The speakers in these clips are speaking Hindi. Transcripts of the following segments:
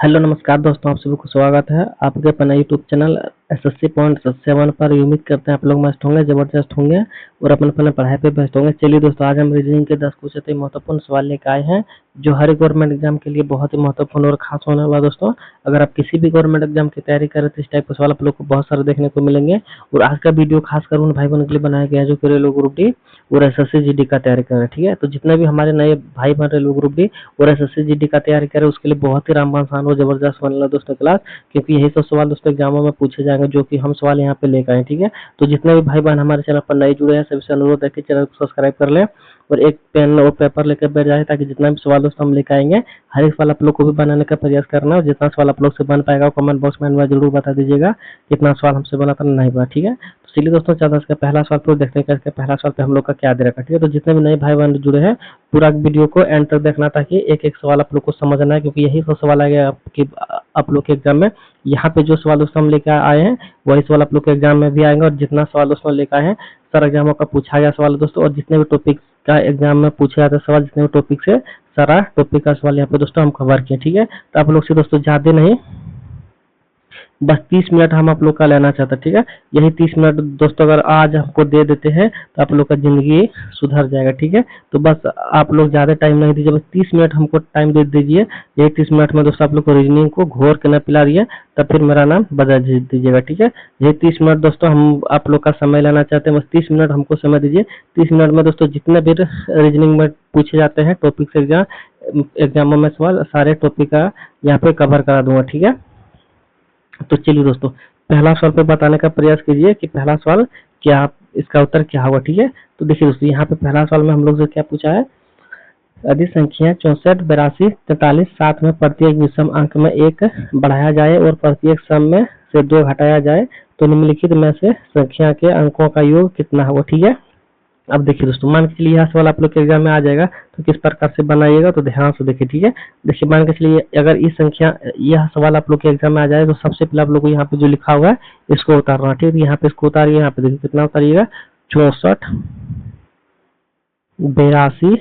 हेलो नमस्कार दोस्तों, आप सभी को स्वागत है आपके अपना यूट्यूब चैनल एसएससी पॉइंट 7 पर। उम्मीद करते हैं आप लोग मस्त होंगे, जबरदस्त होंगे और अपने अपने पढ़ाई पे व्यस्त होंगे। चलिए दोस्तों, आज हम रीजनिंग के 10 कुछ अति महत्वपूर्ण सवाल लेकर आए हैं जो हर गवर्नमेंट एग्जाम के लिए बहुत ही महत्वपूर्ण और खास होने वाला। दोस्तों, अगर आप किसी भी गवर्नमेंट एग्जाम की तैयारी करें तो इस टाइप के सवाल आप लोग को बहुत सारे देखने को मिलेंगे। और आज का वीडियो खासकर उन भाई बहनों के लिए बनाया गया है जो रेलवे ग्रुप डी और एसएससी जीडी का तैयारी कर रहे हैं। ठीक है, तो जितने भी हमारे नए भाई बहन रेलवे ग्रुप डी और एसएससी जीडी का तैयारी करें उसके लिए बहुत ही रामबाण आसान और जबरदस्त होने वाला दोस्तों क्लास, क्योंकि यही सब सवाल दोस्तों एग्जामों में पूछे जाएंगे जो कि हम सवाल यहाँ पे लेकर आए। ठीक है, तो जितने भी भाई बहन हमारे चैनल पर नए जुड़े हैं सभी से अनुरोध है कि चैनल को सब्सक्राइब कर लें और एक पेन और पेपर लेकर बैठ जाए ताकि जितना भी सवाल दोस्तों हम लेकर आएंगे हर एक सवाल आप लोग को भी बनाने का प्रयास करना है। और जितना सवाल आप लोग से बन पाएगा कमेंट बॉक्स में जरूर बता दीजिएगा कितना सवाल हमसे बना था नहीं बना। ठीक है, तो चलिए दोस्तों चलते हैं इसका पहला सवाल पर देखते हैं कि इसका पहला सवाल पे हम लोग का क्या दे रखा है। ठीक है, तो जितने भी नए भाई बहन जुड़े हैं पूरा वीडियो को एंड तक देखना ताकि एक एक सवाल आप लोग को समझना है, क्योंकि यही सब सवाल आएगा आपके आप लोग के एग्जाम में। यहाँ पे जो सवाल दोस्तों हम लेकर आए हैं वही सवाल आप लोग के एग्जाम में भी आएंगे। और जितना सवाल दोस्तों लेकर आए हैं सारा एग्जामों का पूछा गया सवाल दोस्तों, और जितने भी टॉपिक का एग्जाम में पूछे जाते हैं सवाल, जितने भी टॉपिक से सारा टॉपिक का सवाल यहाँ पे दोस्तों हम कवर किए। ठीक है, तो आप लोग से दोस्तों ज्यादा नहीं, बस 30 मिनट हम आप लोग का लेना चाहते हैं। ठीक है, यही 30 मिनट दोस्तों अगर आज हमको दे देते हैं तो आप लोग का जिंदगी सुधर जाएगा। ठीक है, तो बस आप लोग ज्यादा टाइम नहीं दीजिए, बस 30 मिनट हमको टाइम दे दीजिए। यही 30 मिनट में दोस्तों आप लोग को रीजनिंग को घोर के न पिला दिए तब फिर मेरा नाम बदल दीजिएगा। ठीक है, यही 30 मिनट दोस्तों हम आप लोग का समय लेना चाहते हैं, बस 30 मिनट हमको समय दीजिए। 30 मिनट में दोस्तों जितने भी रीजनिंग में पूछे जाते हैं टॉपिक से एग्जामों में सवाल सारे टॉपिक का यहाँ पे कवर करा दूंगा। ठीक है, तो चलिए दोस्तों पहला सवाल पे बताने का प्रयास कीजिए कि पहला सवाल क्या, इसका उत्तर क्या होगा। ठीक है, तो देखिए दोस्तों यहाँ पे पहला सवाल में हम लोग से क्या पूछा है, यदि संख्या 64, 82, 43, 7 में प्रत्येक विषम अंक में 1 बढ़ाया जाए और प्रत्येक सम में से 2 घटाया जाए तो निम्नलिखित में से संख्या के अंकों का योग कितना होगा। ठीक है, अब देखिए दोस्तों मान के चलिए यह सवाल आप लोग के एग्जाम में आ जाएगा तो किस प्रकार से बनाइएगा तो ध्यान से देखिए। ठीक है, देखिए मान के चलिए अगर इस संख्या यह सवाल आप लोग के एग्जाम में आ जाए तो सबसे पहले आप लोग को यहाँ पे जो लिखा हुआ है इसको उतारना। ठीक है, यहाँ पे इसको उतारिए, यहाँ पे देखिए कितना उतारिएगा 64, 82,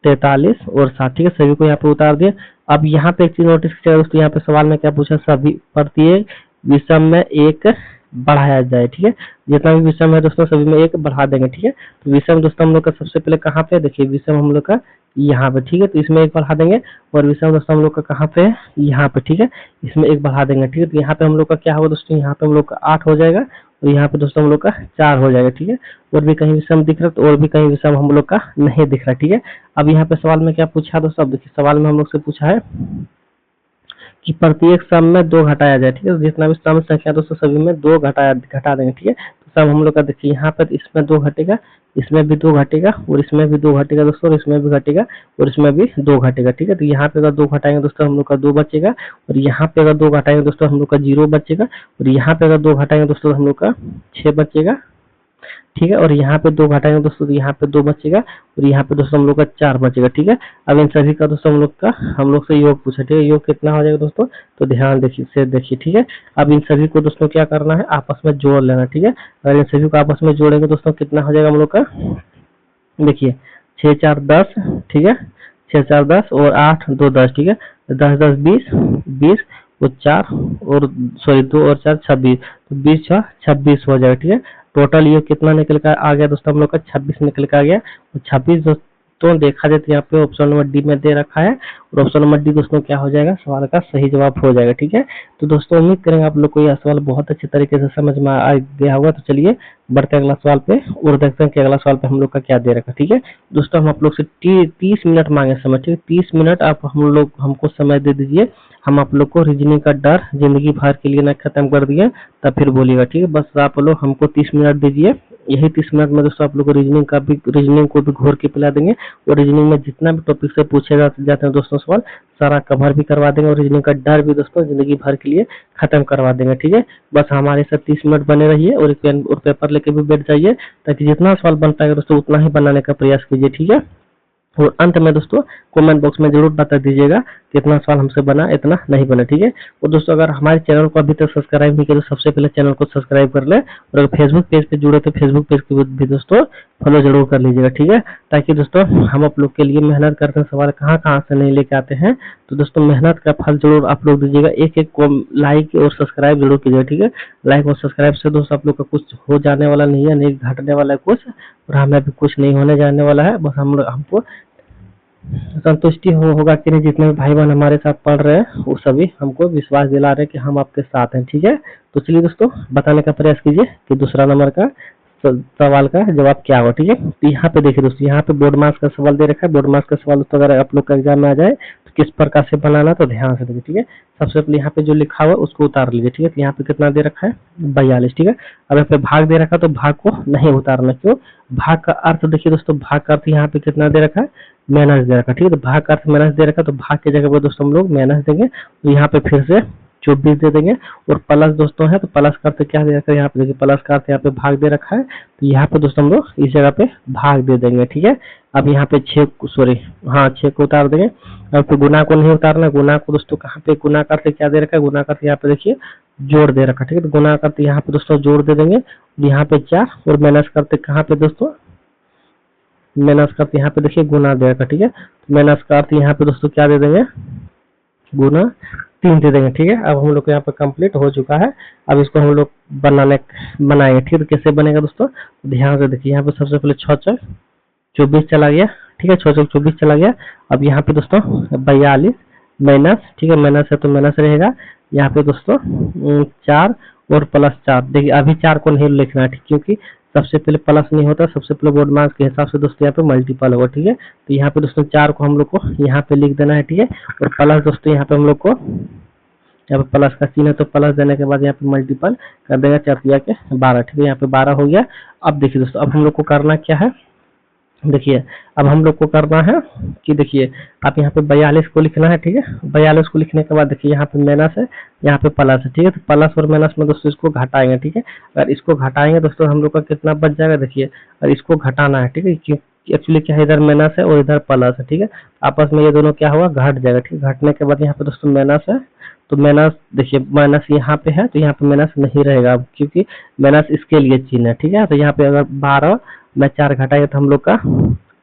43 और 7। ठीक है, सभी को यहाँ पे उतार दिए। अब यहाँ पे एक चीज नोटिस कीजिएगा दोस्तों, यहाँ पे सवाल में क्या पूछा, सभी प्रत्येक विषम में 1 बढ़ाया जाए। ठीक है, जितना भी विषम है दोस्तों सभी में 1 बढ़ा देंगे। ठीक है, तो विषम दोस्तों हम लोग का सबसे पहले कहाँ पे देखिए, विषम हम लोग का यहाँ पे। ठीक है, तो इसमें 1 बढ़ा देंगे और विषम दोस्तों हम लोग का कहाँ पे है, यहाँ पे। ठीक है, इसमें 1 बढ़ा देंगे। ठीक है, तो यहाँ पे हम लोग का क्या होगा दोस्तों, यहाँ पे हम लोग का 8 हो जाएगा और यहाँ पे दोस्तों हम लोग का 4 हो जाएगा। ठीक है, और भी कहीं विषम दिख रहा है तो और भी कहीं विषम हम लोग का नहीं दिख रहा। ठीक है, अब यहाँ पे सवाल में क्या पूछा दोस्तों, अब देखिए सवाल में हम लोग से पूछा है कि प्रत्येक सम में 2 घटाया जाए। ठीक है, जितना भी सम संख्या दोस्तों सभी में 2 घटा देंगे। ठीक है, तो सब हम लोग का देखिए यहाँ पर इसमें 2 घटेगा, इसमें भी 2 घटेगा और इसमें भी 2 घटेगा दोस्तों, और इसमें भी घटेगा और इसमें भी 2 घटेगा। ठीक है, तो यहाँ पे अगर 2 घटाएंगे दोस्तों हम लोग का 2 बचेगा और यहाँ पे अगर 2 घटाएंगे दोस्तों हम लोग का 0 बचेगा और यहाँ पे अगर 2 घटाएंगे दोस्तों हम लोग का 6 बचेगा। ठीक है, और यहाँ पे 2 घटाएंगे दोस्तों तो यहाँ पे 2 बचेगा और यहाँ पे दोस्तों हम लोग का 4 बचेगा। ठीक है, अब इन सभी का दोस्तों हम लोग से योग पूछा। ठीक है, योग कितना हो जाएगा दोस्तों, तो ध्यान देखिए। ठीक है, अब इन सभी को दोस्तों क्या करना है, आपस में जोड़ लेना। ठीक है, अगर इन सभी को आपस में जोड़ेंगे दोस्तों कितना हो जाएगा हम लोग का, देखिए 6 4 10। ठीक है, 6 4 10 और 8 2 10। ठीक है, 10 10 20, 20 और 4 और सॉरी 2 और 4 26, तो 20 6 26 हो जाएगा। ठीक है, टोटल ये कितना निकल कर आ गया दोस्तों हम लोग का 26 निकल कर आ गया। और 26 दोस्तों देखा जाए तो यहाँ पे ऑप्शन नंबर डी में दे रखा है और ऑप्शन नंबर डी दोस्तों क्या हो जाएगा, सवाल का सही जवाब हो जाएगा। ठीक है, तो दोस्तों उम्मीद करेंगे आप लोग को यह सवाल बहुत अच्छी तरीके से समझ में आ गया होगा। तो चलिए बढ़ते अगला सवाल पे और देखते हैं कि अगला सवाल पे हम लोग का क्या दे रखा है। ठीक है दोस्तों, हम आप लोग से 30 मिनट मांगे समय। ठीक है, 30 मिनट आप हमको समय दे दीजिए, हम आप लोग को रीजनिंग का डर जिंदगी भर के लिए न खत्म कर दिए तब फिर बोलिएगा। ठीक है, बस आप लोग हमको 30 मिनट दीजिए। यही 30 मिनट में दोस्तों आप लोग को रीजनिंग को भी घोर के पिला देंगे और रीजनिंग में जितना भी टॉपिक से पूछे जाते हैं दोस्तों सवाल सारा कवर भी करवा देंगे और रीजनिंग का डर भी दोस्तों जिंदगी भर के लिए खत्म करवा देंगे। ठीक है, बस हमारे साथ 30 मिनट बने रहिए और एक पेन और पेपर लेके भी बैठ जाइए ताकि जितना सवाल बन पाएगा दोस्तों उतना ही बनाने का प्रयास कीजिए। ठीक है, और अंत में दोस्तों कमेंट बॉक्स में जरूर बता दीजिएगा कितना सवाल हमसे बना, इतना नहीं बना, ठीक है। और दोस्तों अगर हमारे चैनल को अभी तक सब्सक्राइब नहीं किया तो सबसे पहले चैनल को सब्सक्राइब कर ले, और अगर फेसबुक पेज पे जुड़े तो फेसबुक पेज को भी दोस्तों फॉलो जरूर कर लीजिएगा, ठीक है। ताकि दोस्तों हम आप लोग के लिए मेहनत करते हैं, सवाल कहाँ कहाँ से नहीं लेके आते हैं, तो दोस्तों मेहनत का फल जरूर आप लोग दीजिएगा। एक एक को लाइक और सब्सक्राइब जरूर कीजिएगा, ठीक है। लाइक और सब्सक्राइब से दोस्तों आप लोग का कुछ हो जाने वाला नहीं है, नहीं घटने वाला है कुछ, और हमें भी कुछ नहीं होने जाने वाला है। बस हमको संतुष्टि होगा कि नहीं, जितने भी भाई बहन हमारे साथ पढ़ रहे हैं वो सभी हमको विश्वास दिला रहे हैं कि हम आपके साथ हैं, ठीक है। तो चलिए दोस्तों बताने का प्रयास कीजिए कि दूसरा नंबर का सवाल का जवाब क्या होगा, ठीक है। तो यहाँ पे देखिए दोस्तों, यहाँ पे बोर्ड मार्क्स का सवाल दे रखा है। बोर्ड मार्क्स का सवाल दोस्तों अगर आप लोग का एग्जाम में आ जाए तो किस प्रकार से बनाना, तो ध्यान से देखिए, ठीक है। सबसे पहले यहाँ पे जो लिखा हुआ है उसको उतार लीजिए, ठीक है। तो यहाँ पे कितना दे रखा है 42, ठीक है। अब यहाँ पे भाग दे रखा है तो भाग को नहीं उतारना, क्यों? भाग का अर्थ देखिए दोस्तों, भाग का अर्थ यहाँ पे कितना दे रखा है माइनस दे रखा है, ठीक है। तो भाग का अर्थ माइनस दे रखा है तो भाग की जगह पर दोस्तों हम लोग माइनस देंगे, तो यहाँ पे फिर से 24 दे देंगे। और प्लस दोस्तों है तो प्लस का अर्थ क्या दे रखा है, यहाँ पे देखिए प्लस का अर्थ यहाँ पे भाग दे रखा है, तो यहाँ पे दोस्तों हम लोग इस जगह पे भाग दे देंगे, ठीक है। अब यहाँ पे 6 को उतार देंगे। अब तो गुना को नहीं उतारना, गुना को दोस्तों कहाँ पे, गुना का अर्थ क्या दे रखा है, गुना का अर्थ यहाँ पे देखिए जोड़ दे रखा है, ठीक है। तो गुना का अर्थ यहाँ पे दोस्तों जोड़ दे देंगे, यहाँ पे 4, और माइनस का अर्थ कहाँ पे दोस्तों, माइनस का अर्थ यहाँ पे देखिए गुना दे रखा, ठीक है। तो माइनस का अर्थ यहाँ पे दोस्तों क्या दे देंगे, गुना 3 दे देंगे, ठीक है। अब हम लोग को यहाँ पे कंप्लीट हो चुका है। अब इसको हम लोग बनाएंगे, ठीक है। तो कैसे बनेगा दोस्तों, ध्यान से देखिए। यहाँ पे सबसे पहले 6 चौक 24 चला गया, ठीक है। 6 चौक 24 चला गया। अब यहाँ पे दोस्तों 42 माइनस, ठीक है, माइनस है तो माइनस रहेगा। यहाँ पे दोस्तों 4 और प्लस 4, देखिए अभी 4 को नहीं लिखना है, ठीक, क्योंकि सबसे पहले प्लस नहीं होता, सबसे पहले बोर्ड मार्क्स के हिसाब से दोस्तों यहाँ पे मल्टीपल होगा, ठीक है। तो यहाँ पे दोस्तों 4 को हम लोग को यहाँ पे लिख देना है, ठीक है। और प्लस दोस्तों यहाँ पे हम लोग को, यहाँ पे प्लस का चिन्ह है तो प्लस देने के बाद यहाँ पे मल्टीपल कर देगा 4 के 12, ठीक है। यहाँ पे 12 हो गया। अब देखिए दोस्तों, अब हम लोग को करना क्या है, देखिए अब हम लोग को करना है कि देखिए आप यहाँ पे 42 को लिखना है, ठीक है। 42 को लिखने के बाद देखिए यहाँ पे माइनस है, यहाँ पे प्लस है, ठीक है। तो प्लस और माइनस में दोस्तों इसको घटाएंगे, ठीक है। अगर इसको घटाएंगे दोस्तों हम लोग का कितना बच जाएगा, देखिए और इसको घटाना है, ठीक है। एक्चुअली क्या है, इधर माइनस है और इधर प्लस है, ठीक है। आपस में ये दोनों क्या हुआ, घट जाएगा, ठीक है। घटने के बाद यहाँ पे दोस्तों माइनस है, तो माइनस देखिए माइनस यहाँ पे है तो यहाँ पे माइनस नहीं रहेगा, क्योंकि माइनस इसके लिए चिन्ह है, ठीक है। तो यहाँ पे अगर 12 में 4 घटाएगा तो हम लोग का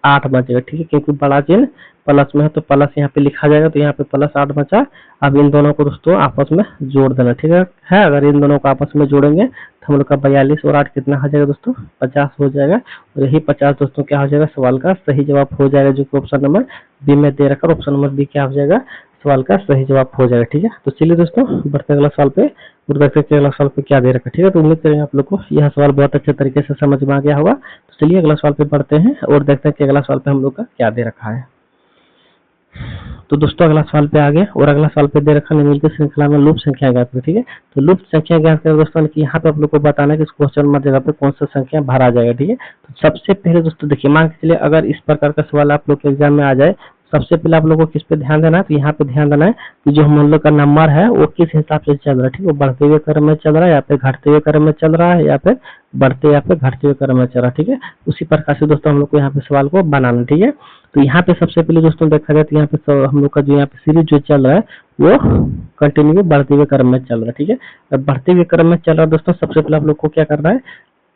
8 बचेगा, ठीक है। क्योंकि बड़ा चिन्ह प्लस में है तो प्लस यहाँ पे लिखा जाएगा, तो यहाँ पे प्लस 8 बचा। अब इन दोनों को दोस्तों आपस में जोड़ देना, ठीक है। अगर इन दोनों को आपस में जोड़ेंगे तो हम लोग का 42 और 8 कितना हो जाएगा दोस्तों, 50 हो जाएगा। और यही 50 दोस्तों क्या हो जाएगा, सवाल का सही जवाब हो जाएगा, जो कि ऑप्शन नंबर बी में दे रखा है। ऑप्शन नंबर बी क्या हो जाएगा, सवाल का सही जवाब हो जाएगा, ठीक है। तो चलिए दोस्तों बढ़ते अगला सवाल पे, और देखते हैं अगला सवाल पे क्या दे रखा है, ठीक है। तो उम्मीद करेंगे आप लोग को यह सवाल बहुत अच्छे तरीके से समझ में आ गया होगा। तो चलिए अगला सवाल पे बढ़ते हैं और देखते हैं कि अगला सवाल पे हम लोग का क्या दे रखा है। तो दोस्तों अगला सवाल पे आ गए, और अगला सवाल पे दे रखा निम्नलिखित श्रृंखला में लूप संख्या ज्ञात करें, ठीक है। तो लूप संख्या ज्ञात करें दोस्तों, कि यहाँ पे आप लोग को बताना है कि इस क्वेश्चन मार्क जगह पे कौन सा संख्या भरा जाएगा, ठीक है। तो सबसे पहले दोस्तों देखिए, मान के चलिए अगर इस प्रकार का सवाल आप लोग के एग्जाम में आ जाए, सबसे पहले आप लोगों को किस पे ध्यान देना है, तो यहाँ पे ध्यान देना है कि जो हम लोग का नंबर है वो किस हिसाब से चल रहा है, ठीक है। बढ़ते हुए क्रम में चल रहा है, या फिर घटते हुए क्रम में चल रहा है, या फिर बढ़ते या फिर घटते हुए क्रम में चल रहा है, ठीक है। उसी प्रकार से दोस्तों हम लोग को यहाँ पे सवाल को बनाना, ठीक है। तो यहाँ पे सबसे पहले दोस्तों देखा जाए तो यहाँ पे हम लोग का जो यहाँ पे सीरीज जो चल रहा है वो कंटिन्यू बढ़ते हुए क्रम में चल रहा है, ठीक है। अब बढ़ते हुए क्रम में चल रहा है दोस्तों, सबसे पहले आप लोग को क्या करना है,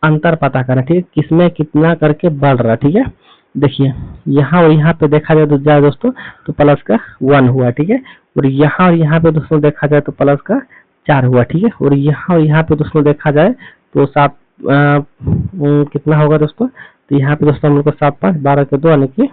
अंतर पता करना, ठीक है। किसमें कितना करके बढ़ रहा है, ठीक है। देखिए यहाँ और यहाँ पे देखा जाए दोस्तों तो प्लस का 1 हुआ, ठीक है। और यहाँ पे दोस्तों देखा जाए तो प्लस का 4 हुआ, ठीक है। और यहाँ पे दोस्तों देखा जाए तो 7 कितना होगा दोस्तों, तो यहाँ पे दोस्तों हम लोग को 7 5 12 के 2 यानी कि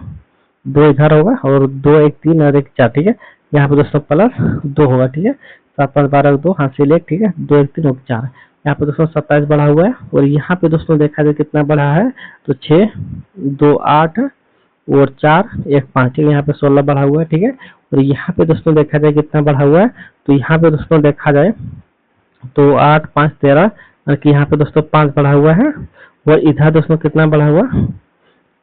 2 इधर होगा, और 2 1 3 और 1 4, ठीक है। यहाँ पे दोस्तों प्लस 2 होगा, ठीक है। 7 5 12 2 हासिल 1, ठीक है। 2 1 3 और 4, यहाँ पे दोस्तों 27 बढ़ा हुआ है। और यहाँ पे दोस्तों देखा जाए कितना बढ़ा है, तो 6 2 8 और 4 1 5, ठीक है। यहाँ पे 16 बढ़ा हुआ है, ठीक है। और यहाँ पे दोस्तों देखा जाए कितना बढ़ा हुआ है, तो यहाँ पे दोस्तों देखा जाए तो 8 5 13, कि यहाँ पे दोस्तों 5 बढ़ा हुआ है। और इधर दोस्तों कितना बढ़ा हुआ,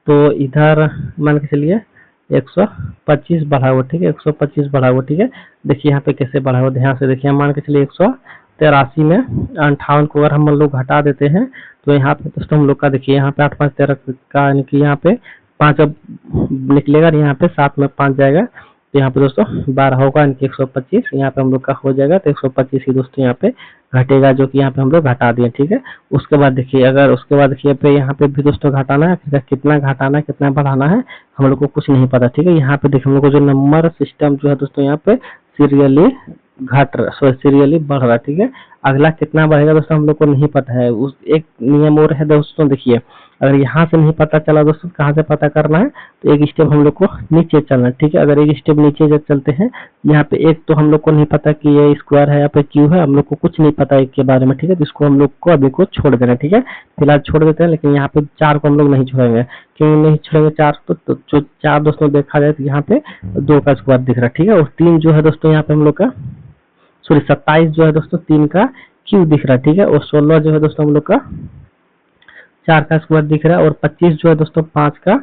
तो इधर मान के चलिए 125 बढ़ा हुआ, ठीक है। 125 बढ़ा हुआ, ठीक है। देखिए यहाँ पे कैसे बढ़ा हुआ, ध्यान से देखिए। मान के चलिए 183 में 58 को अगर हम लोग घटा देते हैं तो यहाँ पे दोस्तों हम लोग का देखिए यहाँ पे 8 5 13 का यानी कि यहाँ पे 5 अब निकलेगा और यहाँ पे 7 में 5 जाएगा, तो यहाँ पे दोस्तों 12 होगा, इनके 125 यहाँ पे हम लोग का हो जाएगा। तो 125 ही दोस्तों यहाँ पे घटेगा, जो कि यहाँ पे हम लोग घटा दिए, ठीक है। उसके बाद देखिए, अगर उसके बाद देखिए पे यहाँ पे भी दोस्तों घटाना है, कितना घटाना है कितना बढ़ाना है हम लोग को कुछ नहीं पता, ठीक है। यहाँ पे देखिए हम लोग को जो नंबर सिस्टम जो है दोस्तों यहाँ पे सीरियली घट रहा, सॉरी सीरियली बढ़ रहा, ठीक है। अगला कितना बढ़ेगा दोस्तों हम लोग को नहीं पता है। उस एक नियम और है दोस्तों, देखिए अगर यहाँ से नहीं पता चला दोस्तों, कहाँ से पता करना है, तो एक स्टेप हम लोग को नीचे चलना है, ठीक है। अगर एक स्टेप नीचे जब चलते हैं, यहाँ पे एक तो हम लोग को नहीं पता कि ये स्क्वायर है या पे क्यू है, हम लोग को कुछ नहीं पता एक के बारे में, ठीक है। तो इसको हम लोग को अभी को छोड़ देना, ठीक है, फिलहाल छोड़ देते हैं। लेकिन यहाँ पे 4 को हम लोग नहीं छोड़ेंगे, क्यों नहीं छोड़ेंगे 4 तो जो 4 दोस्तों देखा जाए तो यहाँ पे 2 का स्क्वायर दिख रहा है, ठीक है। और 3 जो है दोस्तों यहाँ पे हम लोग का, सॉरी 27 जो है दोस्तों 3 का क्यू दिख रहा है, ठीक है। और 16 जो है दोस्तों हम लोग का 4 का स्क्वायर दिख रहा है, और 25 जो है दोस्तों 5 का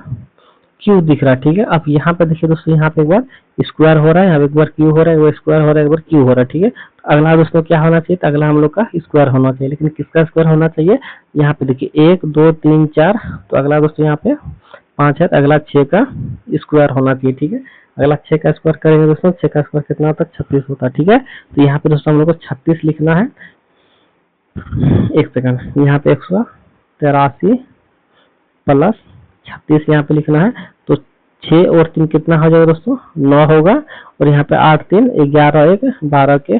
क्यू दिख रहा है, ठीक है। अब यहाँ पे देखिए दोस्तों, यहाँ पे एक बार स्क्वायर हो रहा है, यहाँ पे एक बार क्यू हो रहा है, एक बार स्क्वायर हो रहा है, एक बार क्यू हो रहा है, ठीक है। तो अगला दोस्तों क्या होना चाहिए, तो अगला हम लोग का स्क्वायर होना चाहिए। लेकिन किसका स्क्वायर होना चाहिए, यहाँ पे देखिए 1 2 3 4, तो अगला दोस्तों यहाँ पे 5 है, तो अगला 6 का स्क्वायर होना चाहिए, ठीक है। अगला 6 का स्क्वायर करेंगे दोस्तों, 6 का स्क्वायर कितना होता है, 36 होता है, ठीक है। तो यहाँ पे दोस्तों हम लोग को 36 लिखना है। एक सेकंड, यहाँ पे 183 प्लस 36 यहाँ पे लिखना है। तो 6 और 3 कितना हो जाएगा दोस्तों, 9 होगा। और यहाँ पे 8 3 11 1 12 के,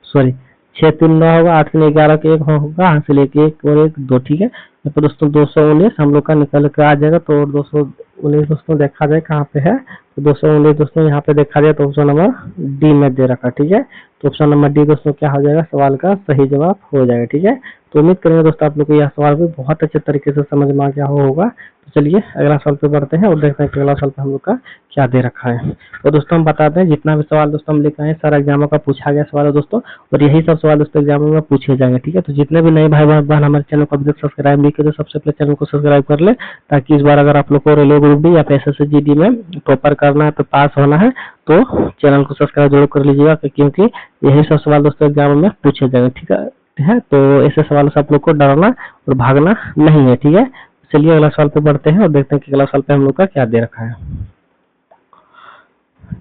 सॉरी 6 3 9 होगा, 8 3 11 के 1 होगा, हासिल 1 1 और 1 2, ठीक है। यहाँ पे दोस्तों 219 हम लोग का निकल के आ जाएगा। तो 219 दोस्तों देखा जाए कहाँ पे है, तो 219 दोस्तों यहाँ पे देखा जाए तो ऑप्शन नंबर डी में दे रखा, ठीक है। तो ऑप्शन नंबर डी दोस्तों क्या हो जाएगा, सवाल का सही जवाब हो जाएगा, ठीक है। तो उम्मीद करेंगे दोस्तों आप लोग को यह सवाल भी बहुत अच्छे तरीके से समझ में आ गया होगा। तो चलिए अगला सवाल पे बढ़ते हैं और देखते हैं कि अगला सवाल पे हम लोग का क्या दे रखा है। तो दोस्तों हम बताते हैं, जितना भी सवाल दोस्तों हम लेकर आए सारा एग्जामों का पूछा गया सवाल है दोस्तों, और यही सब सवाल दोस्तों एग्जामों में पूछे जाएंगे, ठीक है। तो जितने भी नए भाई बहन हमारे चैनल को अभी तक सब्सक्राइब नहीं किए, तो सबसे पहले चैनल को सब्सक्राइब कर ले, ताकि इस बार अगर आप लोग को रेलवे ग्रुप डी या एसएससी जीडी में टॉपर करना है, तो पास होना है, तो चैनल को सब्सक्राइब जरूर कर लीजिएगा, क्योंकि यही सब सवाल दोस्तों एग्जाम में पूछे जाएंगे, ठीक है। तो ऐसे सवालों से आप लोग को डरना और भागना नहीं है, ठीक है। चलिए अगला सवाल पे बढ़ते हैं और देखते हैं कि अगला सवाल पे हम लोग का क्या दे रखा है।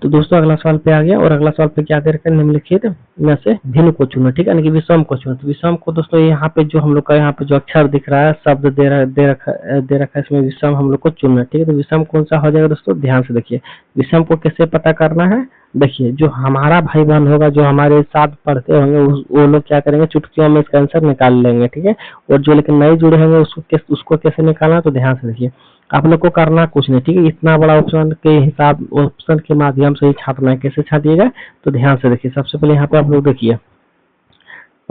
तो दोस्तों अगला सवाल पे आ गया, और अगला सवाल पे क्या दे रखा है, निम्नलिखित में से भिन्न को चुनो, ठीक है, यानी कि विषम को चुनो। तो विषम को दोस्तों यहाँ पे जो हम लोग का यहाँ पे जो अक्षर दिख रहा है, शब्द दे रखा है, इसमें विषम हम लोग को चुनना है, ठीक है। तो विषम कौन सा हो जाएगा दोस्तों, ध्यान से देखिए। विषम को कैसे पता करना है, देखिए जो हमारा भाई बहन होगा, जो हमारे साथ पढ़ते होंगे, वो लोग क्या करेंगे, चुटकियों में इसका आंसर निकाल लेंगे, ठीक है। और जो लेकिन नए जुड़े होंगे उसको कैसे निकालना, तो ध्यान से देखिए। आप लोग को करना कुछ नहीं, ठीक है। इतना बड़ा ऑप्शन के माध्यम से ही छापना है। कैसे छापिएगा, तो ध्यान से देखिए। सबसे पहले यहाँ पे आप लोग देखिए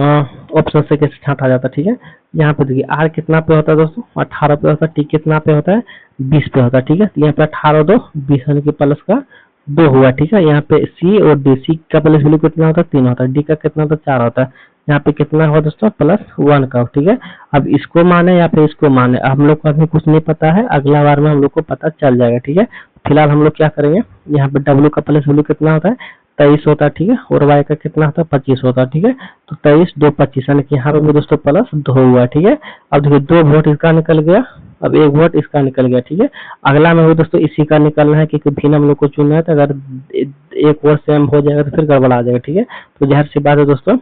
ऑप्शन से कैसे छाटा जाता है, ठीक है। यहाँ पे देखिए आर कितना पे होता है दोस्तों, 18 पे होता है। टी कितना पे होता है, 20 पे होता है, ठीक है। तो यहाँ पे 18 2 20 यानी कि प्लस का 2 हुआ, ठीक है। यहाँ पे सी और डी, सी का प्लस वैल्यू कितना होता है, 3 होता है। डी का कितना होता है, 4 होता है। यहाँ पे कितना हुआ दोस्तों, +1 का, ठीक है। अब इसको माने या फिर इसको माने, हम लोग को अभी कुछ नहीं पता है, अगला बार में हम लोग को पता चल जाएगा, ठीक है। फिलहाल हम लोग क्या करेंगे, यहाँ पे डब्ल्यू का प्लस वैल्यू कितना होता है, 23 होता है, ठीक है। और वाई का कितना होता है, 25 होता है, ठीक है। तो 23 2 25 यानी कि यहाँ पे भी दोस्तों +2 हुआ, ठीक है। अब देखिए 2 वोट इसका निकल गया, अब 1 वोट इसका निकल गया, ठीक है। अगला में भी दोस्तों इसी का निकलना है, क्योंकि भिन्न हम लोग को चुनना है। तो अगर 1 वोट सेम हो जाएगा तो फिर गड़बड़ा आ जाएगा, ठीक है। तो जाहिर सी बात है दोस्तों,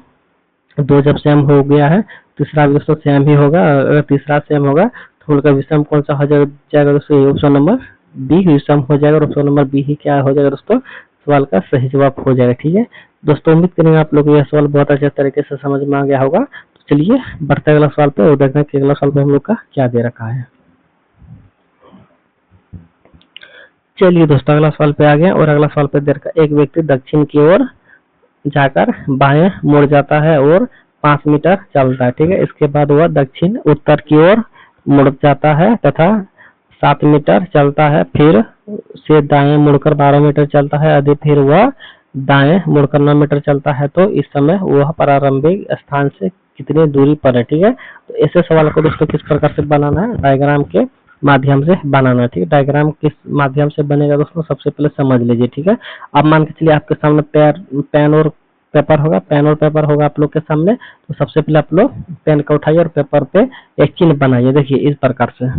2 जब सेम हो गया है, तीसरा भी दोस्तों सेम ही होगा। अगर तीसरा सेम होगा तो उनका विषम कौन सा हो जाएगा दोस्तों, ऑप्शन नंबर बी विषम हो जाएगा। और ऑप्शन नंबर बी ही क्या हो जाएगा दोस्तों, सवाल का सही जवाब हो जाएगा, ठीक है। दोस्तों उम्मीद करेंगे आप लोग को यह सवाल बहुत अच्छे तरीके से समझ में आ गया होगा। तो चलिए बढ़ते अगला सवाल पे और देखते हैं कि अगला सवाल पे हम लोग का क्या दे रखा है। चलिए दोस्तों अगला सवाल पे आ गया, और अगला सवाल पे दे रखा है, एक व्यक्ति दक्षिण की ओर जाकर बाएं मुड़ जाता है और 5 मीटर चलता है, ठीक है। इसके बाद वह दक्षिण उत्तर की ओर मुड़ जाता है तथा 7 मीटर चलता है, फिर से दाएं मुड़कर 12 मीटर चलता है, यदि फिर वह दाएं मुड़कर 9 मीटर चलता है, तो इस समय वह प्रारंभिक स्थान से कितनी दूरी पर है, ठीक है। तो ऐसे सवाल को दोस्तों किस प्रकार से बनाना है, डायग्राम के माध्यम से बनाना है, ठीक है। डायग्राम किस माध्यम से बनेगा दोस्तों, सबसे पहले समझ लीजिए, ठीक है। अब मान के चलिए आपके सामने पेन और पेपर होगा आप लोग के सामने। तो सबसे पहले आप लोग पेन का उठाइए और पेपर पे एक चिन्ह बनाइए, देखिए इस प्रकार से,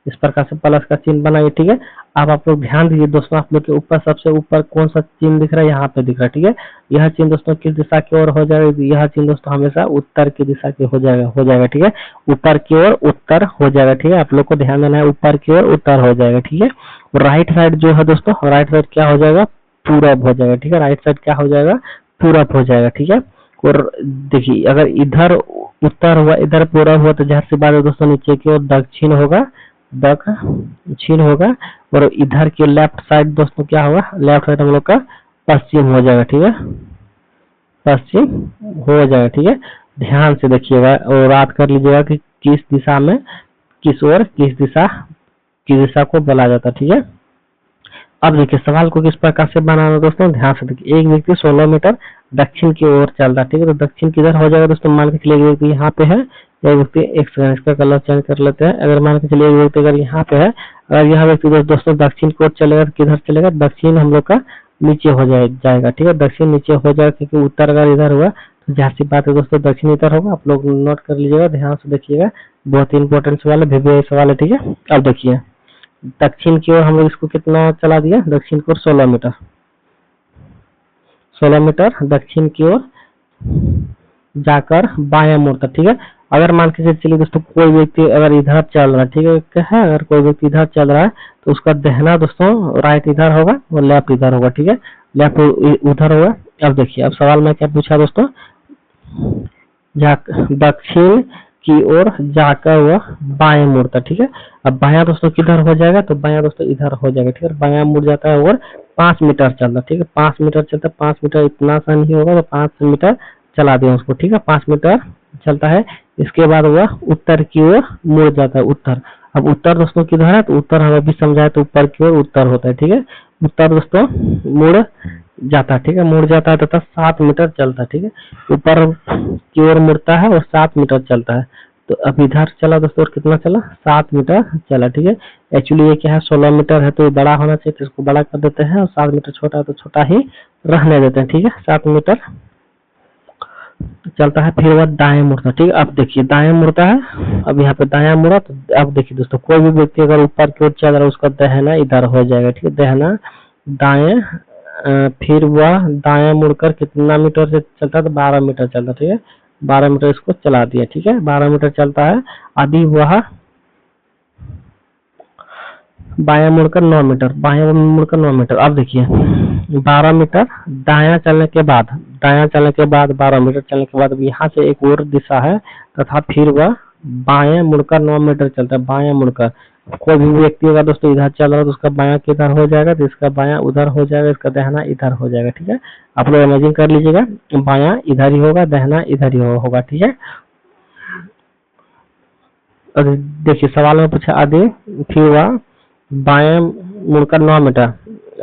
इस प्रकार से प्लस का चिन्ह बनाइए, ठीक है। अब आप लोग ध्यान दीजिए दोस्तों, आप लोग के ऊपर सबसे ऊपर कौन सा चिन्ह दिख रहा है, यहाँ पे दिख रहा है, ठीक है। यह चिन्ह दोस्तों किस दिशा की ओर हो जाएगा, यह चिन्ह दोस्तों हमेशा उत्तर की दिशा की हो जाएगा, ठीक है। ऊपर की ओर उत्तर हो जाएगा, ठीक है। आप लोग को ध्यान देना है, ऊपर की ओर उत्तर हो जाएगा, ठीक है। और राइट साइड जो है दोस्तों, राइट साइड क्या हो जाएगा, पूरब हो जाएगा, ठीक है। राइट साइड क्या हो जाएगा, पूरब हो जाएगा, ठीक है। और देखिए अगर इधर उत्तर हुआ, इधर पूरब हुआ, तो जाहिर सी बात है दोस्तों नीचे की ओर दक्षिण होगा, दक्षिण होगा। और इधर की लेफ्ट साइड दोस्तों क्या होगा, लेफ्ट साइड हम लोग का पश्चिम हो जाएगा, ठीक है। पश्चिम हो जाएगा, ठीक है। ध्यान से देखिएगा और याद कर लीजिएगा कि किस दिशा में, किस ओर, किस दिशा को बोला जाता है, ठीक है। अब देखिए सवाल को किस प्रकार से बनाना है दोस्तों, ध्यान से देखिए। एक व्यक्ति 16 मीटर दक्षिण की ओर चल रहा है, ठीक है। तो दक्षिण किधर हो जाएगा दोस्तों, मान के चलिए एक व्यक्ति यहाँ पे है, एक व्यक्ति, एक सेकंड इसका कलर चेंज कर लेते हैं। अगर मान के चलिए एक व्यक्ति अगर यहाँ पे है, अगर यह व्यक्ति दोस्तों दक्षिण की ओर चलेगा तो किधर चलेगा, दक्षिण हम लोग का नीचे हो जाएगा, ठीक है। दक्षिण नीचे हो जाएगा, क्योंकि उत्तर अगर इधर हुआ तो जाहिर सी बात है दोस्तों दक्षिण इधर होगा। आप लोग नोट कर लीजिएगा, ध्यान से देखिएगा, बहुत ही इंपॉर्टेंट सवाल है, VVI सवाल है, ठीक है। अब देखिए दक्षिण की ओर हम लोग इसको कितना चला दिया, दक्षिण की ओर 16 मीटर, 16 मीटर दक्षिण की ओर जाकर बायां मुड़ता, ठीक है। अगर मान के चलिए दोस्तों कोई व्यक्ति अगर इधर चल रहा है, ठीक है, क्या है, अगर कोई व्यक्ति इधर चल रहा है तो उसका दहना दोस्तों राइट इधर होगा और लेफ्ट इधर होगा, ठीक है। लेफ्ट उधर होगा। अब देखिए, अब सवाल में क्या पूछा दोस्तों, दक्षिण की ओर जाकर वह बाएं मुड़ता, ठीक है। अब बायां दोस्तों किधर हो जाएगा, तो बायां दोस्तों इधर हो जाएगा, ठीक है। बायां मुड़ जाता है और 5 मीटर चलता, ठीक है। 5 मीटर चलता है, 5 मीटर इतना आसान नहीं होगा, तो 5 मीटर चला दिया उसको, ठीक है। 5 मीटर चलता है, इसके बाद वह उत्तर की ओर मुड़ जाता है, उत्तर। अब उत्तर दोस्तों किधर है, तो उत्तर हमें भी समझाए तो ऊपर की ओर उत्तर होता है, ठीक है। उत्तर दोस्तों मुड़ जाता है, ठीक है, मुड़ जाता है तथा 7 मीटर चलता है, ठीक है। ऊपर की ओर मुड़ता है और 7 मीटर चलता है। तो अब इधर चला दोस्तों, और कितना चला, 7 मीटर चला, ठीक है। एक्चुअली ये क्या है, 16 मीटर है तो ये बड़ा होना चाहिए, तो इसको बड़ा कर देते हैं, और 7 मीटर छोटा है तो छोटा ही रहने देते हैं, ठीक है। 7 मीटर चलता है, फिर वह दाएं मुड़ता है, ठीक है। अब देखिए दाएं मुड़ता है, अब यहाँ पे दायां मुड़ा, तो अब देखिए दोस्तों कोई भी व्यक्ति अगर ऊपर की ओर चल रहा है उसका दहना इधर हो जाएगा, ठीक है। दहना दाएं, फिर वह दाएं मुड़कर कितना मीटर से चलता है, तो 12 मीटर चलता है, ठीक है। 12 मीटर इसको चला दिया, ठीक है। 12 मीटर चलता है। अभी वह बायां मुड़कर 9 मीटर, बायां मुड़कर 9 मीटर। अब देखिए 12 मीटर दायां चलने के बाद, 12 मीटर चलने के बाद यहाँ से एक और दिशा है तथा फिर वह बाएं मुड़कर 9 मीटर चलता है, बायां मुड़कर। कोई भी व्यक्ति अगर दोस्तों इधर चल रहा है तो उसका बायां किधर हो जाएगा, तो इसका बायां उधर हो जाएगा, इसका दहना इधर हो जाएगा, ठीक है। आप लोग इमेजिन कर लीजिएगा, बायां इधर ही होगा, दहना इधर ही होगा, ठीक है। और देखिए सवाल में पूछा आदि, फिर वह बाएं मुड़कर 9 मीटर,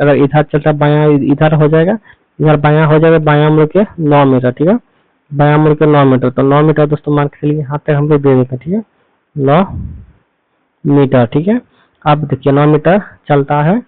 अगर इधर चलता बायां इधर हो जाएगा, इधर बायां हो जाएगा, बायां मुड़ के 9 मीटर, ठीक है। बायां मुड़ के 9 मीटर, तो 9 मीटर दोस्तों मान के चलिए यहाँ तक हम लोग दे देते हैं, ठीक है, 9 मीटर, ठीक है। अब देखिए 9 मीटर चलता है,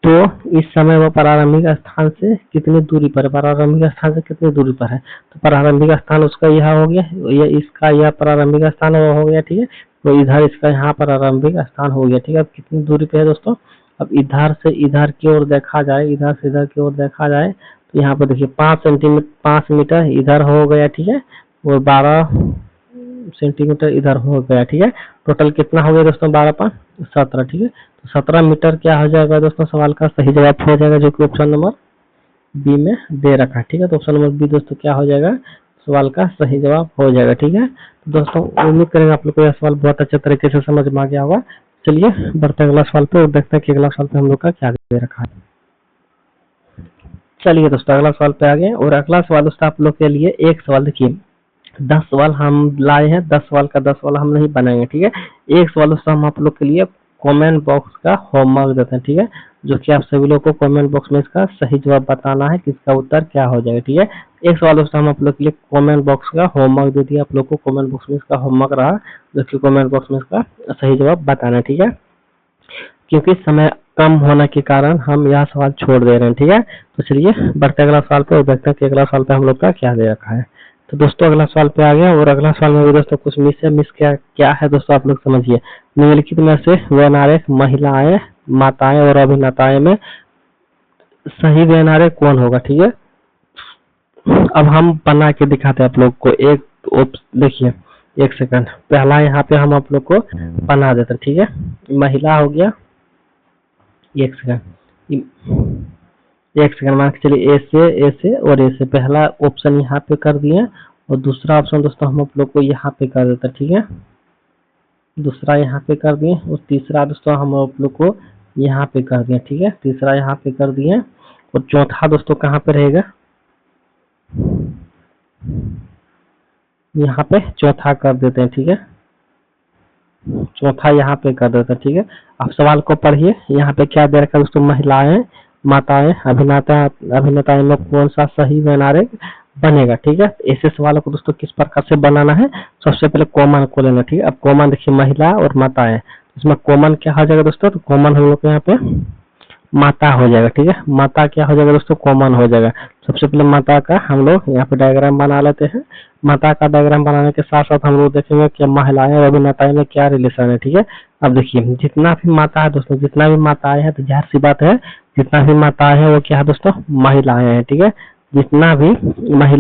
तो इस समय वो प्रारंभिक स्थान से कितनी दूरी पर है, प्रारंभिक स्थान से कितनी दूरी पर है, तो प्रारंभिक स्थान उसका यह हो गया, ये इसका यह प्रारंभिक स्थान हो गया, ठीक है। तो इधर इसका यहाँ प्रारंभिक स्थान हो गया, ठीक है। अब कितनी दूरी पे है दोस्तों, अब इधर से इधर की ओर देखा जाए, इधर से इधर की ओर देखा जाए, तो यहाँ पर देखिए 5 मीटर इधर हो गया, ठीक है, और 12 सेंटीमीटर इधर हो गया, ठीक है। टोटल कितना हो गया दोस्तों, 12 5 17, ठीक है। तो 17 मीटर क्या हो जाएगा दोस्तों, सवाल का सही जवाब हो जाएगा, जो कि ऑप्शन नंबर बी में दे रखा है, ठीक है। तो ऑप्शन नंबर बी दोस्तों क्या हो जाएगा, सवाल का सही जवाब हो जाएगा, ठीक है। तो दोस्तों उम्मीद करेंगे आप लोग को यह सवाल बहुत अच्छे तरीके से समझ में आ गया होगा। चलिए बढ़ते हैं अगला सवाल पे और देखते हैं कि अगला सवाल पे हम लोग का क्या दे रखा है। चलिए दोस्तों अगला सवाल पे आ गए, और अगला सवाल दोस्तों आप लोग के लिए एक सवाल, देखिए 10 सवाल हम लाए हैं, 10 सवाल का 10 सवाल हम नहीं बनाएंगे, ठीक है। एक सवाल दोस्तों हम आप लोग के लिए कमेंट बॉक्स का होमवर्क देते हैं, ठीक है, जो कि आप सभी लोग को कमेंट बॉक्स में इसका सही जवाब बताना है कि इसका उत्तर क्या हो जाएगा, ठीक है। एक सवाल दोस्तों हम आप लोग के लिए कमेंट बॉक्स का होमवर्क दे दिया, आप लोग को कमेंट बॉक्स में इसका होमवर्क रहा, जो कि कमेंट बॉक्स में इसका सही जवाब बताना है, ठीक है। क्योंकि समय कम होने के कारण हम यह सवाल छोड़ दे रहे हैं, ठीक है। तो चलिए बढ़ते अगला सवाल पे और देखते हैं कि अगला सवाल पे हम लोग का क्या दे रखा है। तो दोस्तों अगला सवाल पे आ गया, और अगला सवाल में भी दोस्तों कुछ मिस क्या क्या है दोस्तों, आप लोग समझिए। निम्नलिखित में से वैनारिक महिलाएं, माताएं और अभिनेताएं में सही वैनारिक कौन होगा, ठीक है। अब हम बना के दिखाते हैं आप लोग को, एक देखिए, एक सेकंड, पहला यहाँ पे हम आप लोग को बना देते हैं, ठीक है। महिला हो गया, एक सेकंड मान के चलिए, ए से और ए से पहला ऑप्शन यहाँ पे कर दिए, और दूसरा ऑप्शन दोस्तों हम आप लोग को यहाँ पे कर देते हैं, ठीक है। दूसरा यहाँ पे कर दिए, और तीसरा दोस्तों हम आप लोग को यहाँ पे कर दिए, ठीक है। तीसरा यहाँ पे कर दिए, और चौथा दोस्तों कहाँ पे रहेगा, यहाँ पे चौथा कर देते हैं, ठीक है। चौथा यहाँ पे कर देते हैं, ठीक है। आप सवाल को पढ़िए, यहाँ पे क्या दे रखा है दोस्तों, महिलाएं, माताएं, अभिनेताएं में कौन सा सही वैनारिक बनेगा, ठीक है। ऐसे सवालों को दोस्तों किस प्रकार से बनाना है, सबसे पहले कॉमन को लेना, ठीक है। अब कॉमन देखिए, महिला और माताएं, इसमें कॉमन क्या हो जाएगा दोस्तों, तो कॉमन हम लोग यहाँ पे माता हो जाएगा, ठीक है। माता क्या हो जाएगा दोस्तों, कॉमन हो जाएगा। सबसे पहले माता का हम लोग यहाँ पे डायग्राम बना लेते हैं। माता का डायग्राम बनाने के साथ साथ हम लोग देखेंगे कि महिलाएं और अभिनेताएं में क्या रिलेशन है, ठीक है। अब देखिए, जितना भी माता है दोस्तों, जितना भी माताएं हैं, तो जाहिर सी बात है, जितना भी माताएं हैं वो क्या है दोस्तों, महिलाएं हैं, ठीक है। जितना भी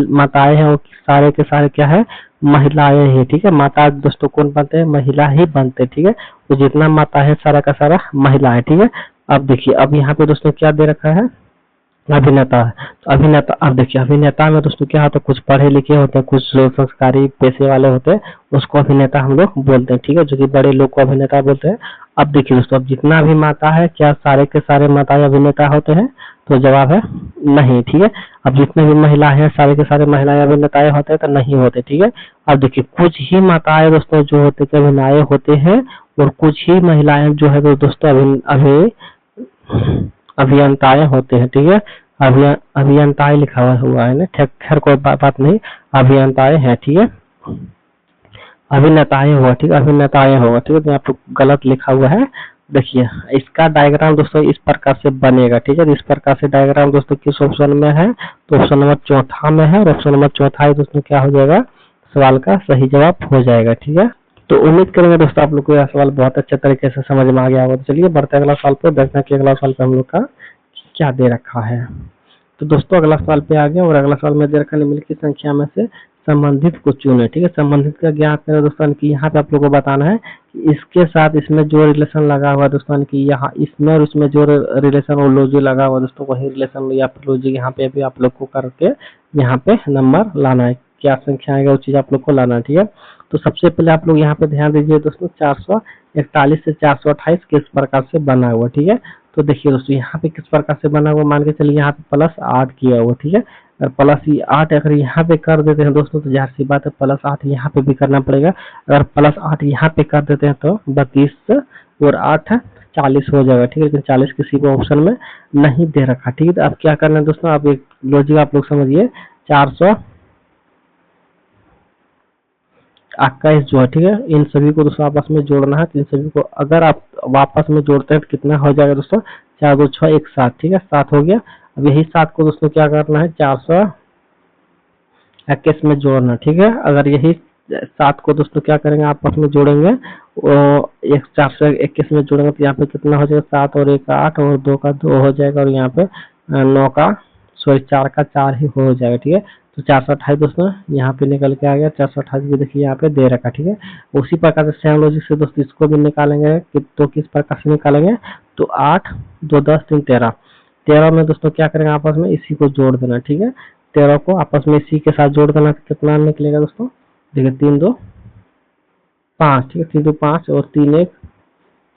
माताएं हैं वो सारे के सारे क्या है, महिलाएं हैं, ठीक है। माता दोस्तों कौन बनते हैं, महिला ही बनते हैं, ठीक है। तो जितना माता है सारा का सारा महिला है, ठीक है। अब देखिए, अब यहाँ पे दोस्तों क्या दे रखा है, अभिनेता है। तो अभिनेता, अब देखिए, अभिनेता में दोस्तों क्या होता है, कुछ पढ़े लिखे होते हैं, कुछ संस्कारी पेशे वाले होते हैं, उसको अभिनेता हम लोग बोलते हैं, ठीक है। जो कि बड़े लोग को अभिनेता बोलते हैं। अब देखिए दोस्तों, अब जितना भी माता है, क्या सारे के सारे माता अभिनेता होते हैं, तो जवाब है नहीं, ठीक है। अब जितने भी महिला है, सारे के सारे महिलाएं अभिनेताएं होते हैं, तो नहीं होते, ठीक है। अब देखिए, कुछ ही माताएं दोस्तों जो होते हैं अभिनय होते हैं, और कुछ ही महिलाएं जो है दोस्तों अभियंताएं होते हैं, ठीक है। अभियंताएं लिखा हुआ है ना, खैर कोई बात नहीं, अभियंताएं हैं, ठीक है। अभिनेताएं होगा, ठीक है, अभिनेताएं होगा, ठीक है। तो यहाँ पे गलत लिखा हुआ है। देखिए, इसका डायग्राम दोस्तों इस प्रकार से बनेगा, ठीक है। इस प्रकार से डायग्राम दोस्तों किस ऑप्शन में है, तो ऑप्शन नंबर चौथा में है, और ऑप्शन नंबर चौथा ही दोस्तों क्या हो जाएगा, सवाल का सही जवाब हो जाएगा, ठीक है। तो उम्मीद करेंगे दोस्तों आप लोग को यह सवाल बहुत अच्छे तरीके से समझ में आ गया होगा। तो चलिए बढ़ते अगला सवाल पर, देखते हैं कि अगला सवाल पे हम लोग का क्या दे रखा है। तो दोस्तों अगला सवाल पे आ गया, और अगला सवाल में दे रखा निम्नलिखित संख्या में से संबंधित को चुने, ठीक है। संबंधित का ज्ञात करें दोस्तों, कि यहाँ पे आप लोगों को बताना है कि इसके साथ इसमें जो रिलेशन लगा हुआ दोस्तों, कि यहाँ इसमें और इसमें जो रिलेशन और लॉजिक लगा हुआ दोस्तों, वही रिलेशन या फिर लॉजिक यहाँ पे भी आप लोग को करके यहाँ पे नंबर लाना है। क्या संख्या आएगा वो चीज आप लोग को लाना है, ठीक है। तो सबसे पहले आप लोग यहाँ पे ध्यान दीजिए दोस्तों, 441 से 428 किस प्रकार से बना हुआ, ठीक है। तो देखिए दोस्तों, यहाँ पे किस प्रकार से बना हुआ, मान के चलिए यहाँ पे +8 किया हुआ, ठीक है। अगर +8 अगर यहाँ पे कर देते हैं दोस्तों, तो जाहिर सी बात है +8 यहाँ पे भी करना पड़ेगा। अगर +8 यहाँ पे कर देते हैं तो 32 और 8 40 हो जाएगा, ठीक है। लेकिन 40 किसी को ऑप्शन में नहीं दे रखा, ठीक है। तो अब क्या करना है दोस्तों, अब एक लॉजिक आप लोग समझिए, 421 जो है, ठीक है, इन सभी को दोस्तों आपस में जोड़ना है। तो इन सभी को अगर आप वापस में जोड़ते हैं तो कितना हो जाएगा दोस्तों, 4 2 6 1 7, ठीक है, 7 हो गया। अब यही 7 को दोस्तों क्या करना है, 421 में जोड़ना, ठीक है। अगर यही 7 को दोस्तों क्या करेंगे, आपस में जोड़ेंगे, और 421 में जोड़ेंगे, तो यहाँ पे कितना हो जाएगा, 7 और 1 8 और 2 का 2 हो जाएगा, और यहाँ पे 4 का 4 ही हो जाएगा, ठीक है। तो 428 दोस्तों यहाँ पे निकल के आ गया, 428 भी देखिए यहाँ पे दे रखा, ठीक है। उसी प्रकार से सेम लॉजिक से दोस्तों इसको भी निकालेंगे, तो किस प्रकार से निकालेंगे, तो 8 2 10 3 13 13 में दोस्तों क्या करेंगे, आपस में इसी को जोड़ देना, ठीक है। 13 को आपस में इसी के साथ जोड़ देना, तो कितना निकलेगा दोस्तों, देखिए 3 2 5, ठीक है, 3 2 5 और 3 1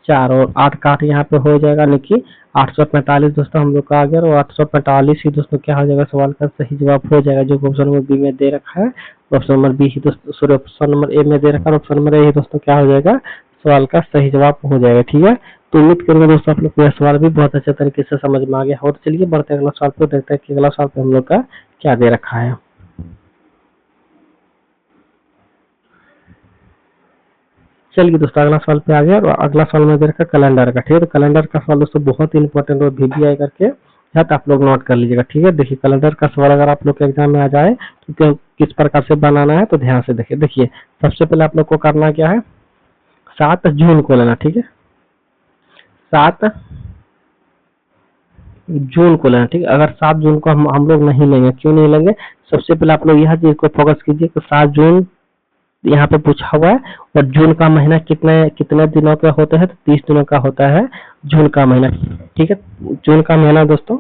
4 और 8 का 8 यहाँ पे हो जाएगा, देखिए 845 दोस्तों हम लोग का आ गया, और 845 ही दोस्तों क्या हो जाएगा, सवाल का सही जवाब हो जाएगा, जो ऑप्शन नंबर बी में दे रखा है। ऑप्शन नंबर बी ही दोस्तों, सॉरी ऑप्शन नंबर ए में दे रखा है, ऑप्शन नंबर ए ही दोस्तों क्या हो जाएगा, सवाल का सही जवाब हो जाएगा, ठीक है। तो उम्मीद करूंगा दोस्तों आप लोग को यह सवाल भी बहुत अच्छे तरीके से समझ में आ गया। और चलिए बढ़ते अगला सवाल पर, देखते हैं कि अगला सवाल पे हम लोग का क्या दे रखा है। चलिए दोस्तों अगला सवाल पे आ गया, और अगला सवाल में दे रखा कैलेंडर का, ठीक है। तो कैलेंडर का सवाल दोस्तों बहुत ही इंपॉर्टेंट और VBI करके है, तो आप लोग नोट कर लीजिएगा। ठीक है, देखिए कैलेंडर का सवाल अगर आप लोग के एग्जाम में आ जाए तो किस प्रकार से बनाना है तो ध्यान से देखिए। देखिए सबसे पहले आप लोग को करना क्या है, 7 जून को लेना। ठीक है, 7 जून को लेना। ठीक है, अगर 7 जून को हम लोग नहीं लेंगे, क्यों नहीं लेंगे, सबसे पहले आप लोग यह चीज को फोकस कीजिए कि 7 जून यहाँ पे पूछा हुआ है और जून का महीना कितने कितने दिनों का होता है, तो 30 दिनों का होता है जून का महीना। ठीक है, जून का महीना दोस्तों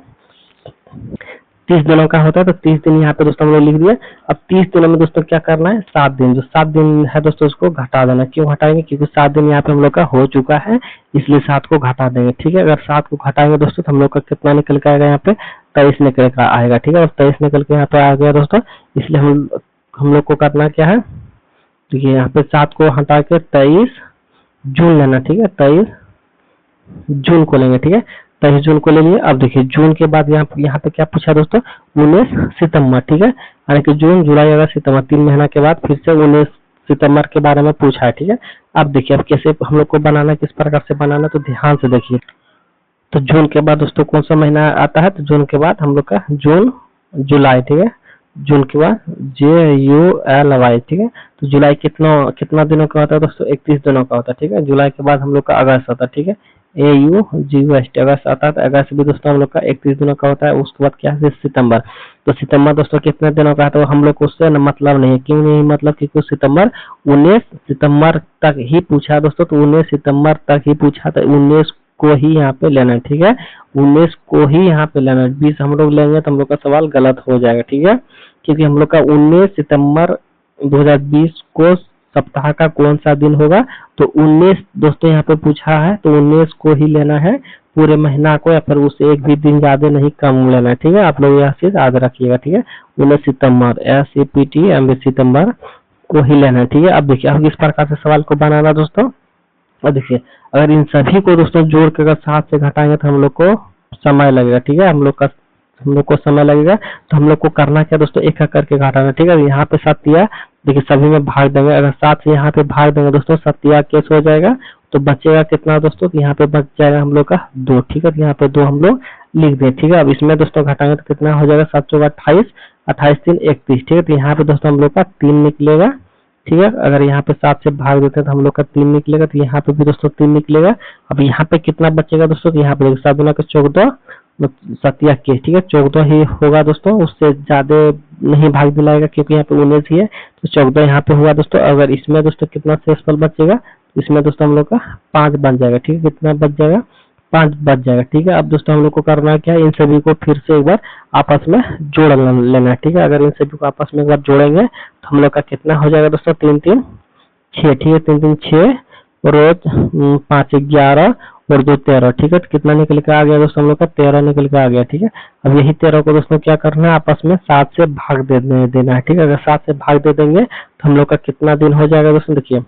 30 दिनों का होता है, तो 30 दिन यहाँ पे दोस्तों हम लोग लिख दिए। अब 30 दिनों में दोस्तों क्या करना है, 7 दिन, जो 7 दिन है दोस्तों उसको घटा देना। क्यों घटाएंगे, क्योंकि 7 दिन यहाँ पे हम लोग का हो चुका है, इसलिए 7 को घटा देंगे। ठीक है, अगर 7 को घटाएंगे दोस्तों तो हम लोग का कितना निकल के आएगा, यहाँ पे 23 निकल के आएगा। ठीक है, और 23 निकल के यहाँ पे आ गया दोस्तों, इसलिए हम लोग को करना क्या है, देखिए यहाँ पे 7 को हटा के 23 जून लेना। ठीक है, 23 जून को लेंगे। ठीक है, 23 जून को ले लिए। अब देखिए जून के बाद यहाँ पे क्या पूछा दोस्तों, 19 सितंबर। ठीक है, यानी कि जून जुलाई अगस्त सितंबर 3 महीना के बाद फिर से 19 सितंबर के बारे में पूछा है। ठीक है, अब देखिए अब कैसे हम लोग को बनाना, किस प्रकार से बनाना, तो ध्यान से देखिए। तो जून के बाद दोस्तों कौन सा महीना आता है, तो जून के बाद हम लोग का जून जुलाई। ठीक है, जून के बाद JULY। ठीक है, तो जुलाई कितना दिनों का होता है दोस्तों, 31 दिनों का होता है। ठीक है, जुलाई के बाद हम लोग का अगस्त आता है। ठीक है, AUGUST अगस्त आता है, तो अगस्त भी दोस्तों हम लोग का 31 दिनों का होता है। उसके बाद क्या है, सितंबर। तो सितंबर दोस्तों कितने दिनों का है, तो हम लोग को उससे मतलब नहीं है। क्यों नहीं मतलब, क्योंकि सितंबर 19 सितंबर तक ही पूछा दोस्तों, तो 19 सितंबर तक ही पूछा, तो 19 को ही यहाँ पे लेना है। ठीक है, 19 को ही यहाँ पे लेना है। 20 हम लोग लेंगे तो हम लोग का सवाल गलत हो जाएगा। ठीक है, क्योंकि हम लोग का 19 सितंबर 2020 को सप्ताह का कौन सा दिन होगा, तो 19 दोस्तों यहाँ पे पूछा है, तो 19 को ही लेना है पूरे महीना को, या फिर उससे एक भी दिन ज्यादा नहीं कम लेना है। ठीक है, आप लोग यह चीज याद रखिएगा। ठीक है, 19 सितंबर SEPTMB सितंबर को ही लेना है। ठीक है, अब देखिए अब किस प्रकार से सवाल को बनाना दोस्तों। और देखिए अगर इन सभी को दोस्तों जोड़ के अगर 7 से घटाएंगे तो हम लोग को समय लगेगा। ठीक है, हम लोग को समय लगेगा, तो हम लोग को करना क्या दोस्तों, एक एक करके घटाना। ठीक है, यहाँ पे 7 दिया, देखिए सभी में भाग देंगे। अगर 7 से यहाँ पे भाग देंगे दोस्तों, 7 केस हो जाएगा, तो बचेगा कितना दोस्तों, तो यहाँ पे बच जाएगा हम लोग का 2। ठीक है, तो यहाँ पे 2 हम लोग लिख दें। ठीक है, अब इसमें दोस्तों घटाएंगे तो कितना हो जाएगा, 7 चौका 28, 28 3 31। ठीक है, तो यहाँ पे दोस्तों हम लोग का 3 निकलेगा। ठीक है, अगर यहाँ पे 7 से भाग देते हैं तो हम लोग का 3 निकलेगा, तो यहाँ पे भी दोस्तों 3 निकलेगा। अब यहाँ पे कितना बचेगा दोस्तों, तो यहाँ पे 7 दूना का 14, 7 के। ठीक है, 14 ही होगा दोस्तों, उससे ज्यादा नहीं भाग दिलाएगा, क्योंकि यहाँ पे 19 ही है, तो 14 यहाँ पे हुआ दोस्तों। अगर इसमें दोस्तों कितना शेषफल बचेगा, इसमें दोस्तों हम लोग का 5 बच जाएगा। ठीक है, कितना बच जाएगा, 5 बच जाएगा। ठीक है, अब दोस्तों हम लोग को करना क्या है, इन सभी को फिर से एक बार आपस में जोड़ लेना है। ठीक है, अगर इन सभी को आपस में एक बार जोड़ेंगे तो हम लोग का कितना हो जाएगा दोस्तों, 3 3 6। ठीक है, 3 3 6 और 5 11 और 2 13। ठीक है, तो कितना निकल के आ गया दोस्तों, हम लोग का 13 निकल के आ गया। ठीक है, अब यही 13 को दोस्तों क्या करना है, आपस में 7 से भाग देना है। ठीक है, अगर 7 से भाग दे देंगे तो हम लोग का कितना दिन हो जाएगा दोस्तों, देखिए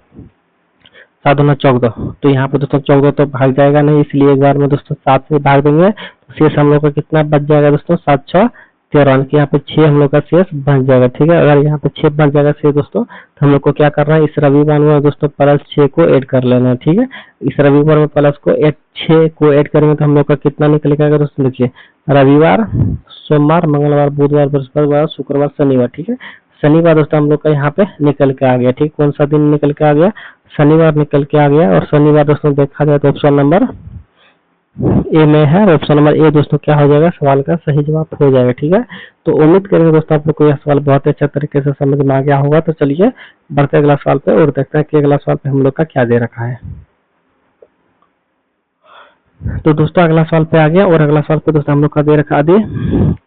7 दूना 14, तो यहाँ पे दोस्तों 14 तो भाग जाएगा नहीं, इसलिए एक बार में दोस्तों 7 से भाग देंगे तो शेष हम लोग का कितना बच जाएगा दोस्तों, 7 6 13, कि यहाँ पे 6 हम लोग का शेष बच जाएगा। ठीक है, अगर यहाँ पे 6 बच जाएगा शेष दोस्तों, तो हम लोग को क्या करना है, इस रविवार में दोस्तों प्लस 6 को ऐड कर लेना है। ठीक है, इस रविवार में प्लस 6 को ऐड करेंगे तो हम लोग का कितना निकल के आएगा दोस्तों, देखिए रविवार, सोमवार, मंगलवार, बुधवार, बृहस्पतिवार, शुक्रवार, शनिवार। ठीक है, शनिवार दोस्तों हम लोग का यहाँ पे निकल के आ गया। ठीक, कौन सा दिन निकल के आ गया, शनिवार निकल के आ गया। और शनिवार दोस्तों देखा जाए तो ऑप्शन नंबर ए में है, और ऑप्शन नंबर ए दोस्तों क्या हो जाएगा, सवाल का सही जवाब हो जाएगा। ठीक है, तो उम्मीद करेंगे दोस्तों आप लोग को यह सवाल बहुत अच्छा तरीके से समझ में आ गया होगा। तो चलिए बढ़ते अगला सवाल पे और देखते हैं कि अगला सवाल पे हम लोग का क्या दे रखा है। तो दोस्तों अगला सवाल पे आ गया, और अगला सवाल पे दोस्तों हम लोग का दे रखा है,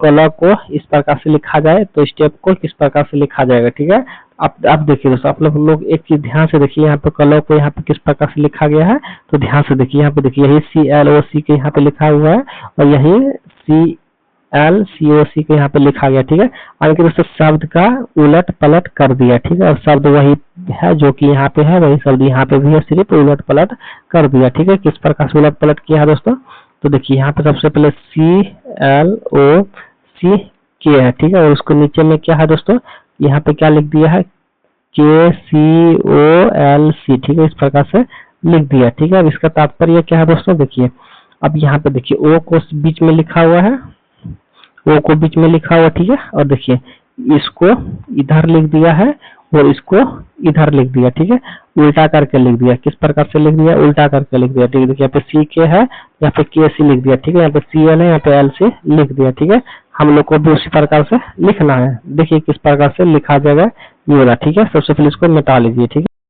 कॉलम को इस प्रकार से लिखा जाए तो स्टेप को किस प्रकार से लिखा जाएगा। ठीक है, आप देखिए दोस्तों, आप लोग एक चीज ध्यान से देखिए, यहाँ पे कॉलम को यहाँ पे किस प्रकार से लिखा गया है, तो ध्यान से देखिए। यहाँ पे देखिए यही CLOC के यहाँ पे लिखा हुआ है, और यही CLCOC के यहाँ पे लिखा गया। ठीक है, आगे दोस्तों शब्द का उलट पलट कर दिया। ठीक है, और शब्द वही है जो कि यहाँ पे है, वही शब्द यहाँ पे भी है, सिर्फ उलट पलट कर दिया। ठीक है, किस प्रकार से उलट पलट किया है दोस्तों, तो देखिए यहाँ पे सबसे पहले CLOC के है। ठीक है, और उसको नीचे में क्या है दोस्तों, यहाँ पे क्या लिख दिया है, KCOLC। ठीक है, इस प्रकार से लिख दिया। ठीक है, अब इसका तात्पर्य क्या है दोस्तों, देखिए अब यहाँ पे देखिए ओ को बीच में लिखा हुआ है, ओ को बीच में लिखा हुआ, ठीक है। और देखिए इसको इधर लिख दिया है और इसको इधर लिख दिया, ठीक है। उल्टा करके लिख दिया। किस प्रकार से लिख दिया? उल्टा करके लिख दिया, ठीक है। देखिए यहाँ पे सी के है, यहाँ पे के सी लिख दिया, ठीक है। यहाँ पे सी एल है, यहाँ पे एल सी लिख दिया, ठीक है। हम लोग को भी उसी प्रकार से लिखना है। देखिए किस प्रकार से लिखा जाएगा ये वाला, ठीक है। सबसे पहले इसको मिटा लीजिए, ठीक है।